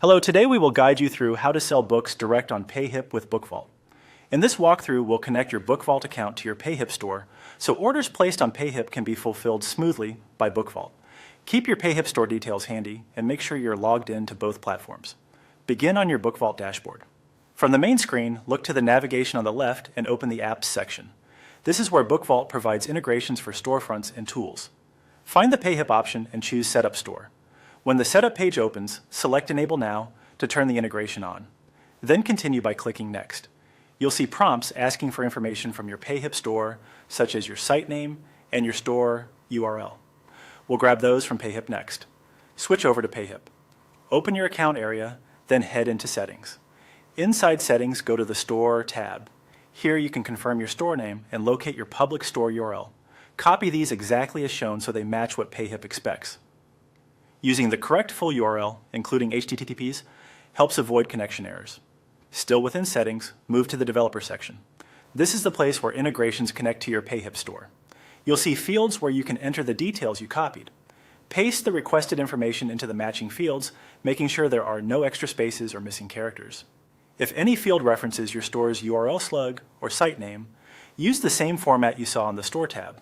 Hello, today we will guide you through how to sell books direct on Payhip with Bookvault. In this walkthrough, we'll connect your Bookvault account to your Payhip store, so orders placed on Payhip can be fulfilled smoothly by Bookvault. Keep your Payhip store details handy and make sure you're logged in to both platforms. Begin on your Bookvault dashboard. From the main screen, look to the navigation on the left and open the Apps section. This is where Bookvault provides integrations for storefronts and tools. Find the Payhip option and choose Setup Store. When the setup page opens, select Enable Now to turn the integration on. Then continue by clicking Next. You'll see prompts asking for information from your Payhip store, such as your site name and your store URL. We'll grab those from Payhip next. Switch over to Payhip. Open your account area, then head into Settings. Inside Settings, go to the Store tab. Here you can confirm your store name and locate your public store URL. Copy these exactly as shown so they match what Payhip expects. Using the correct full URL, including HTTPs, helps avoid connection errors. Still within Settings, move to the Developer section. This is the place where integrations connect to your Payhip store. You'll see fields where you can enter the details you copied. Paste the requested information into the matching fields, making sure there are no extra spaces or missing characters. If any field references your store's URL slug or site name, use the same format you saw on the Store tab.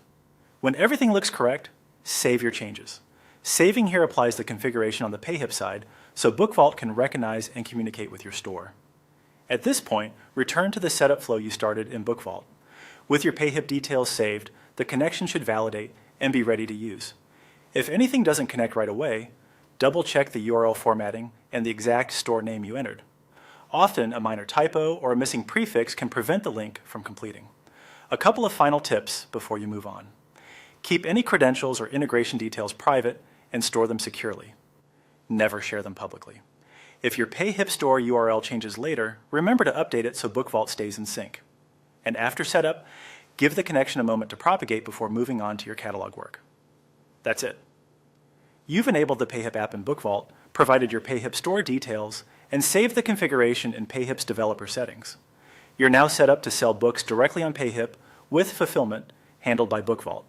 When everything looks correct, save your changes. Saving here applies the configuration on the Payhip side, so Bookvault can recognize and communicate with your store. At this point, return to the setup flow you started in Bookvault. With your Payhip details saved, the connection should validate and be ready to use. If anything doesn't connect right away, double-check the URL formatting and the exact store name you entered. Often, a minor typo or a missing prefix can prevent the link from completing. A couple of final tips before you move on. Keep any credentials or integration details private and store them securely. Never share them publicly. If your Payhip store URL changes later, remember to update it so Bookvault stays in sync. And after setup, give the connection a moment to propagate before moving on to your catalog work. That's it. You've enabled the Payhip app in Bookvault, provided your Payhip store details, and saved the configuration in Payhip's developer settings. You're now set up to sell books directly on Payhip with fulfillment handled by Bookvault.